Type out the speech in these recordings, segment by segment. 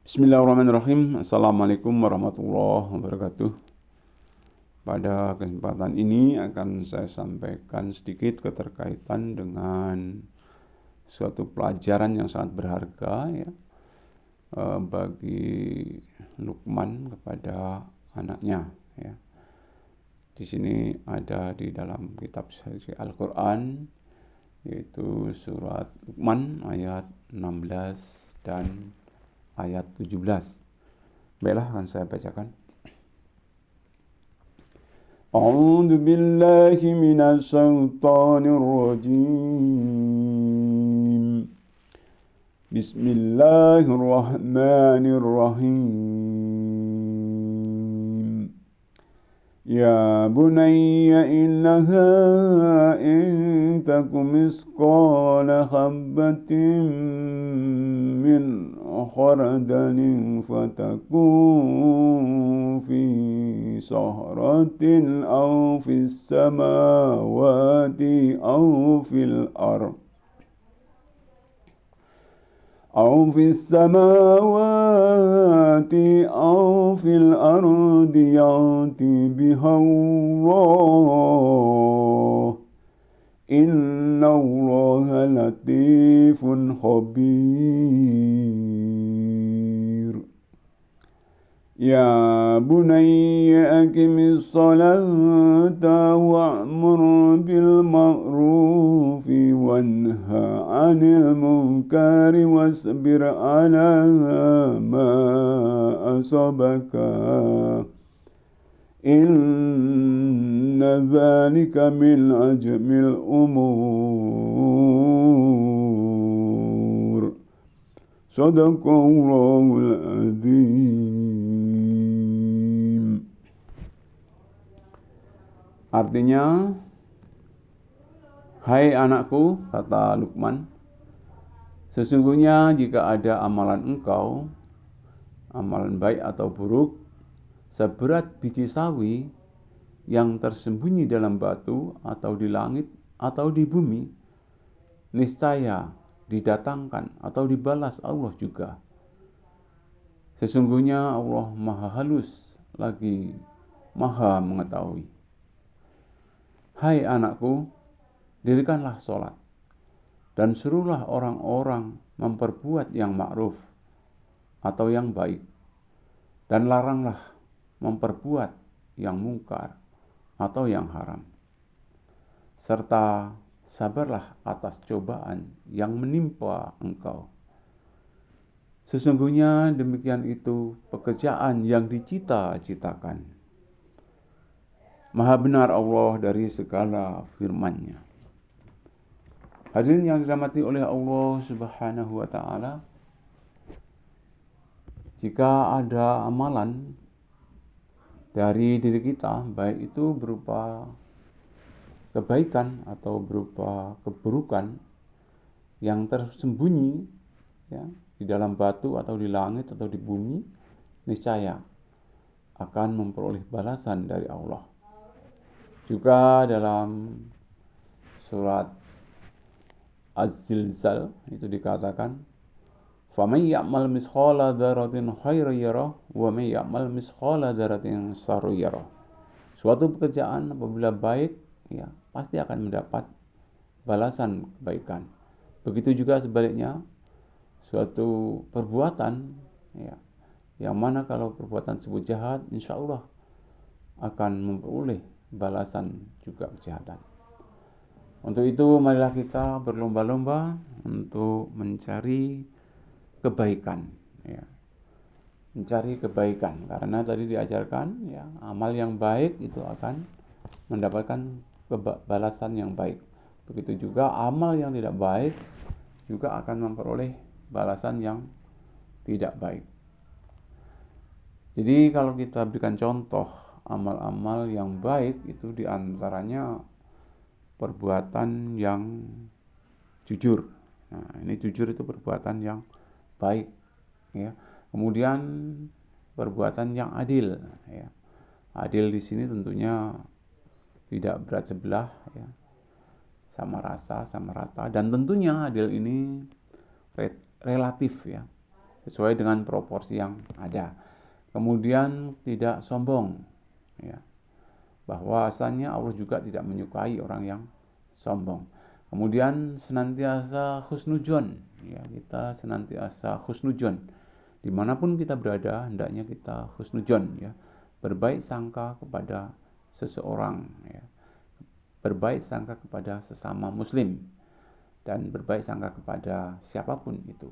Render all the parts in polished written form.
Bismillahirrahmanirrahim. Assalamualaikum warahmatullahi wabarakatuh. Pada kesempatan ini akan saya sampaikan sedikit keterkaitan dengan suatu pelajaran yang sangat berharga ya, bagi Luqman kepada anaknya ya. Di sini ada di dalam kitab suci Al-Quran, yaitu surat Luqman ayat 16 dan ayat 17. Baiklah, akan saya bacakan. A'udzu billahi minasy syaithanir rajim. Bismillahirrahmanirrahim. Ya bunayya innaha in takum misqala habbatin min khardalin fatakun fi sahratin aw fis samawati aw fil ardh أو في السماوات أو في الأرض يأتي بها الله إن الله لطيف خبير يا بني أقم الصلاة وأمر بالمعروف وانهى عن المنكر واصبر على ما أصابك إن ذلك من عزم الأمور صدق الله العظيم. Artinya, hai anakku, kata Luqman, sesungguhnya jika ada amalan engkau, amalan baik atau buruk, seberat biji sawi yang tersembunyi dalam batu atau di langit atau di bumi, niscaya didatangkan atau dibalas Allah juga. Sesungguhnya Allah maha halus lagi maha mengetahui. Hai anakku, dirikanlah sholat dan suruhlah orang-orang memperbuat yang ma'ruf atau yang baik, dan laranglah memperbuat yang mungkar atau yang haram, serta sabarlah atas cobaan yang menimpa engkau. Sesungguhnya demikian itu pekerjaan yang dicita-citakan. Maha benar Allah dari segala firman-Nya. Hadirin yang dirahmati oleh Allah Subhanahu wa taala, jika ada amalan dari diri kita, baik itu berupa kebaikan atau berupa keburukan yang tersembunyi ya, di dalam batu atau di langit atau di bumi, niscaya akan memperoleh balasan dari Allah. Juga dalam surat Az-Zilzal itu dikatakan, "Faman ya'mal misqala dzarratin khairan yarah wa may ya'mal misqala dzarratin syarran yarah." Suatu pekerjaan apabila baik, ya, pasti akan mendapat balasan kebaikan. Begitu juga sebaliknya, suatu perbuatan, ya, yang mana kalau perbuatan tersebut jahat, insya Allah akan memperoleh balasan juga kejahatan. Untuk itu marilah kita berlomba-lomba untuk mencari kebaikan ya. Mencari kebaikan, karena tadi diajarkan ya, amal yang baik itu akan mendapatkan balasan yang baik. Begitu juga amal yang tidak baik juga akan memperoleh balasan yang tidak baik. Jadi kalau kita berikan contoh amal-amal yang baik, itu diantaranya perbuatan yang jujur. Nah, ini jujur itu perbuatan yang baik ya. Kemudian perbuatan yang adil ya. Adil di sini tentunya tidak berat sebelah ya. Sama rasa, sama rata, dan tentunya adil ini relatif ya. sesuai dengan proporsi yang ada. Kemudian tidak sombong, ya, bahwasanya Allah juga tidak menyukai orang yang sombong. Kemudian senantiasa husnudzon, ya, kita senantiasa husnudzon dimanapun kita berada, hendaknya kita husnudzon, ya, berbaik sangka kepada seseorang, ya, berbaik sangka kepada sesama muslim, dan berbaik sangka kepada siapapun itu.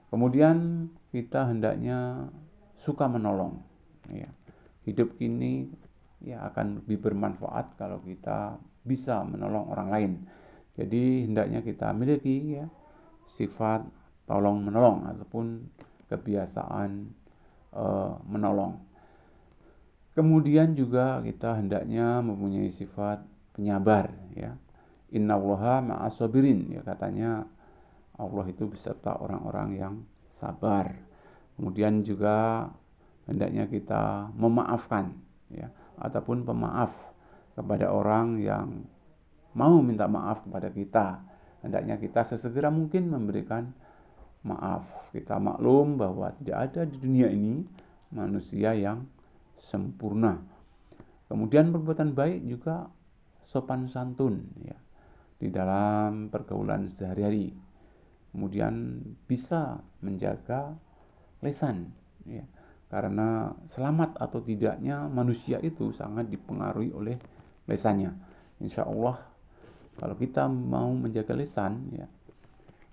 Kemudian kita hendaknya suka menolong, ya. Hidup ini ya akan lebih bermanfaat kalau kita bisa menolong orang lain. Jadi hendaknya kita miliki, ya, sifat tolong menolong ataupun kebiasaan menolong. Kemudian juga kita hendaknya mempunyai sifat penyabar, ya. Innallaha ma'as sabirin, ya, katanya Allah itu beserta orang-orang yang sabar. Kemudian juga hendaknya kita memaafkan, ya, ataupun pemaaf kepada orang yang mau minta maaf kepada kita. Hendaknya kita sesegera mungkin memberikan maaf. Kita maklum bahwa tidak ada di dunia ini manusia yang sempurna. Kemudian perbuatan baik juga sopan santun, ya, di dalam pergaulan sehari-hari. Kemudian bisa menjaga lisan, ya, karena selamat atau tidaknya manusia itu sangat dipengaruhi oleh lisannya. Insya Allah kalau kita mau menjaga lisan, ya,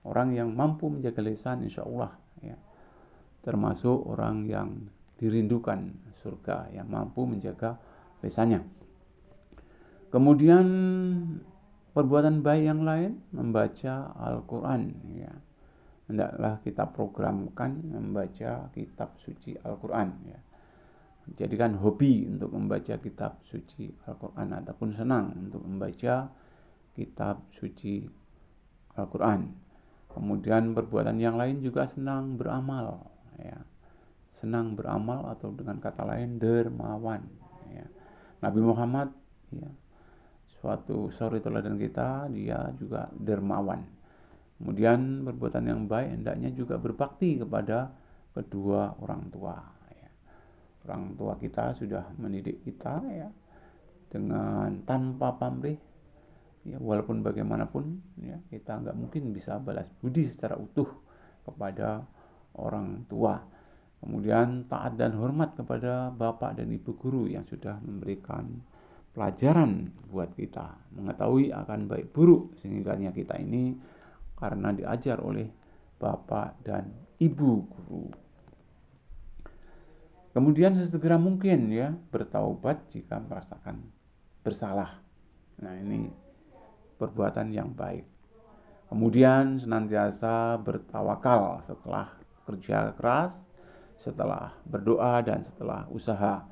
orang yang mampu menjaga lisan insya Allah, ya, termasuk orang yang dirindukan surga, yang mampu menjaga lisannya. Kemudian perbuatan baik yang lain, membaca Al-Quran, ya. Hendaklah kita programkan membaca kitab suci Al-Quran, ya. Jadikan hobi untuk membaca kitab suci Al-Quran ataupun senang untuk membaca kitab suci Al-Quran. Kemudian perbuatan yang lain juga senang beramal, ya. Senang beramal atau dengan kata lain dermawan, ya. Nabi Muhammad, ya, suatu suri teladan kita, dia juga dermawan. Kemudian perbuatan yang baik hendaknya juga berbakti kepada kedua orang tua, ya. Orang tua kita sudah mendidik kita, ya, dengan tanpa pamrih, ya, walaupun bagaimanapun, ya, kita nggak mungkin bisa balas budi secara utuh kepada orang tua. Kemudian taat dan hormat kepada bapak dan ibu guru yang sudah memberikan pelajaran buat kita, mengetahui akan baik buruk sehingga kita ini karena diajar oleh bapak dan ibu guru. Kemudian sesegera mungkin, ya, bertaubat jika merasakan bersalah. Nah, ini perbuatan yang baik. Kemudian senantiasa bertawakal setelah kerja keras, setelah berdoa dan setelah usaha.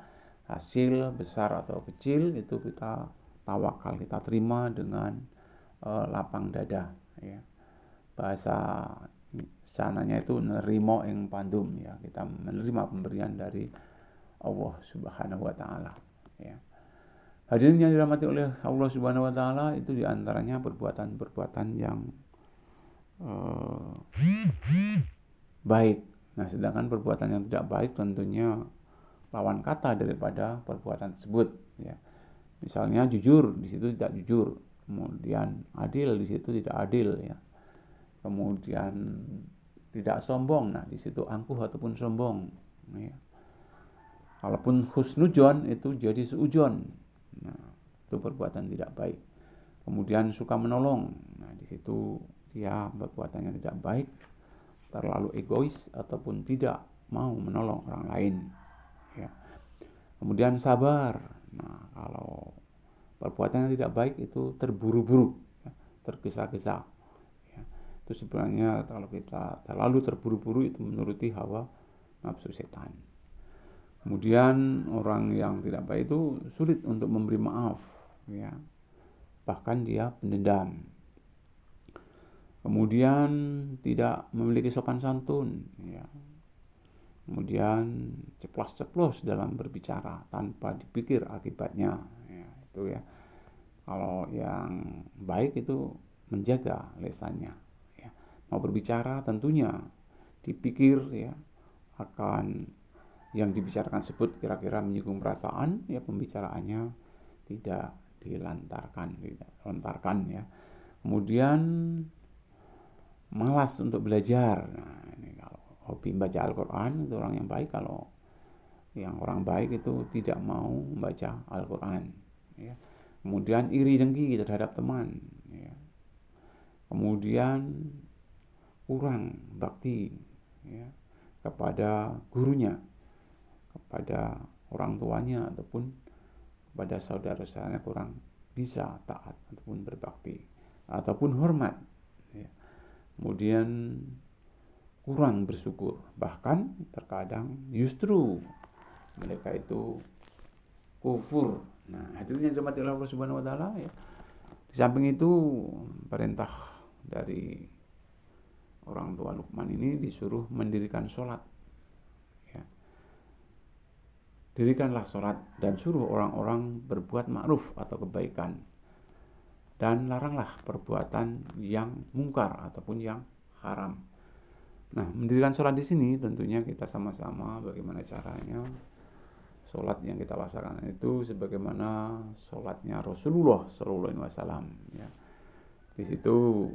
Hasil besar atau kecil itu kita tawakal, kita terima dengan lapang dada, ya. Bahasa sananya itu nerimo ing pandum, ya, kita menerima pemberian dari Allah Subhanahu wa taala, ya. Hadirin yang dirahmati oleh Allah Subhanahu wa taala, itu diantaranya perbuatan-perbuatan yang baik. Nah, sedangkan perbuatan yang tidak baik tentunya lawan kata daripada perbuatan tersebut, ya. Misalnya jujur, di situ tidak jujur. Kemudian adil, di situ tidak adil, ya. Kemudian tidak sombong, nah di situ angkuh ataupun sombong, ya. Kalaupun husnudzon itu jadi suudzon, nah itu perbuatan tidak baik. Kemudian suka menolong, nah di situ dia perbuatannya tidak baik, terlalu egois ataupun tidak mau menolong orang lain, ya. Kemudian sabar, nah kalau perbuatannya tidak baik itu terburu-buru, ya, tergesa-gesa. Itu sebenarnya kalau kita terlalu terburu-buru itu menuruti hawa nafsu setan. Kemudian orang yang tidak baik itu sulit untuk memberi maaf, ya. Bahkan dia pendendam. Kemudian tidak memiliki sopan santun, ya. Kemudian ceplas-ceplos dalam berbicara tanpa dipikir akibatnya, ya, itu, ya. Kalau yang baik itu menjaga lisannya, mau berbicara tentunya dipikir ya akan yang dibicarakan tersebut kira-kira menyinggung perasaan, ya pembicaraannya tidak lontarkan ya. Kemudian malas untuk belajar. Nah, ini kalau hobi membaca Al-Quran itu orang yang baik. Kalau yang orang baik itu tidak mau membaca Al-Quran ya. Kemudian iri dengki terhadap teman ya. Kemudian kurang bakti ya, kepada gurunya, kepada orang tuanya, ataupun kepada saudara-saudaranya kurang bisa taat ataupun berbakti ataupun hormat ya. Kemudian kurang bersyukur, bahkan terkadang justru mereka itu kufur. Nah, hadirnya dirahmati Allah Subhanahu wa taala ya. Di samping itu perintah dari orang tua Luqman ini disuruh mendirikan sholat ya. Dirikanlah sholat dan suruh orang-orang berbuat ma'ruf atau kebaikan, dan laranglah perbuatan yang mungkar ataupun yang haram. Nah, mendirikan sholat di sini tentunya kita sama-sama bagaimana caranya sholat yang kita laksanakan itu sebagaimana sholatnya Rasulullah SAW ya. Di situ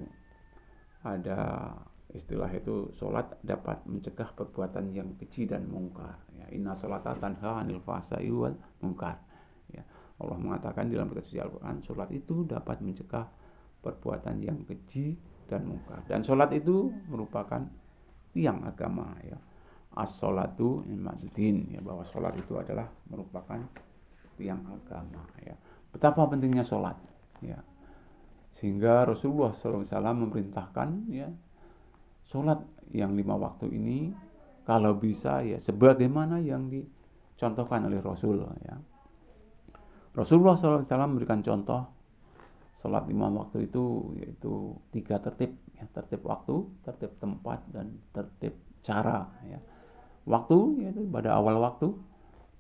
ada istilah itu, sholat dapat mencegah perbuatan yang keji dan mungkar ya. Inna sholata tanha 'anil fahsya'i wal munkar ya. Allah mengatakan dalam kitab suci Al-Quran, sholat itu dapat mencegah perbuatan yang keji dan mungkar. Dan sholat itu merupakan tiang agama ya. As-sholatu imaduddin ya, bahwa sholat itu adalah merupakan tiang agama ya. Betapa pentingnya sholat ya, sehingga Rasulullah SAW memerintahkan ya sholat yang 5 waktu ini kalau bisa ya sebagaimana yang dicontohkan oleh Rasul ya. Rasulullah SAW memberikan contoh sholat 5 waktu itu, yaitu 3 tertib ya, tertib waktu, tertib tempat, dan tertib cara ya. Waktu yaitu pada awal waktu,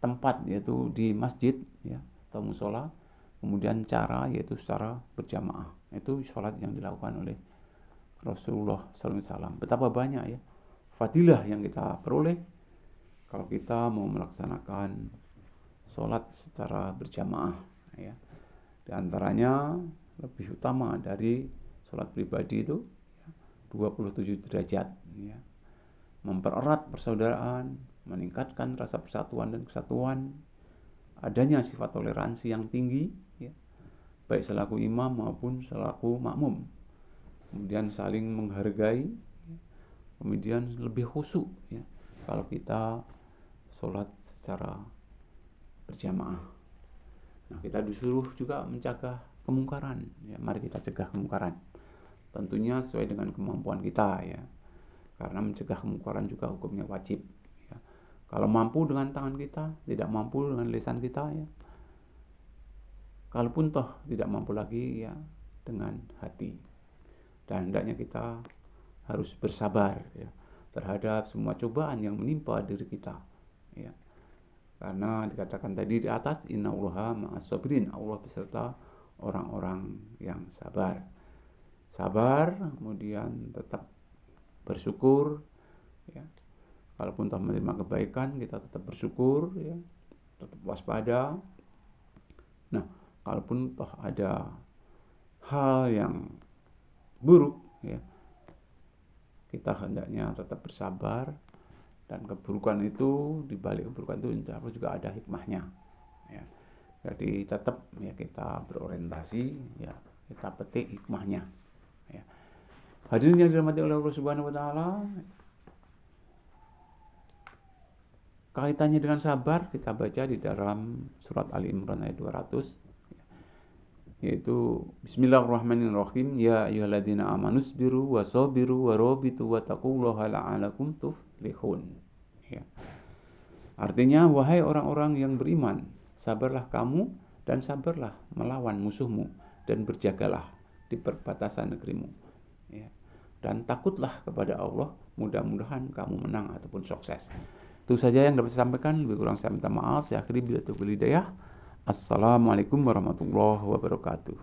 tempat yaitu di masjid ya atau musola, kemudian cara yaitu secara berjamaah. Itu sholat yang dilakukan oleh Rasulullah SAW. Betapa banyak ya fadilah yang kita peroleh kalau kita mau melaksanakan sholat secara berjamaah ya. Di antaranya lebih utama dari sholat pribadi itu ya, 27 derajat ya. Mempererat persaudaraan, meningkatkan rasa persatuan dan kesatuan, adanya sifat toleransi yang tinggi ya, baik selaku imam maupun selaku makmum, kemudian saling menghargai ya. Kemudian lebih khusyuk ya kalau kita sholat secara berjamaah. Nah, kita disuruh juga mencegah kemungkaran ya. Mari kita cegah kemungkaran, tentunya sesuai dengan kemampuan kita ya, karena mencegah kemungkaran juga hukumnya wajib ya. Kalau mampu dengan tangan kita, tidak mampu dengan lisan kita ya. Kalaupun toh tidak mampu lagi ya dengan hati. Dan hendaknya kita harus bersabar ya terhadap semua cobaan yang menimpa diri kita ya. Karena dikatakan tadi di atas, innallaha ma'as sabirin, Allah beserta orang-orang yang sabar. Sabar, kemudian tetap bersyukur ya. Kalaupun telah menerima kebaikan, kita tetap bersyukur ya, tetap waspada. Nah, kalaupun toh ada hal yang buruk ya, kita hendaknya tetap bersabar. Dan keburukan itu, di balik keburukan itu insya Allah juga ada hikmahnya ya. Jadi tetap ya kita berorientasi ya, kita petik hikmahnya ya. Hadirin yang dirahmati oleh Allah Subhanahu wa taala, kaitannya dengan sabar kita baca di dalam surat Ali Imran ayat 200 yaitu Bismillahirrahmanirrahim, ya ayyuhalladzina amanusbiru wasabiru warabitu wattaqullaha la'alakum tuflihun ya. Artinya, wahai orang-orang yang beriman, sabarlah kamu dan sabarlah melawan musuhmu dan berjagalah di perbatasan negerimu ya. Dan takutlah kepada Allah, mudah-mudahan kamu menang ataupun sukses. Itu saja yang dapat saya sampaikan. Lebih kurang saya minta maaf. Saya akhiri bila taufiq wal hidayah. Assalamualaikum warahmatullahi wabarakatuh.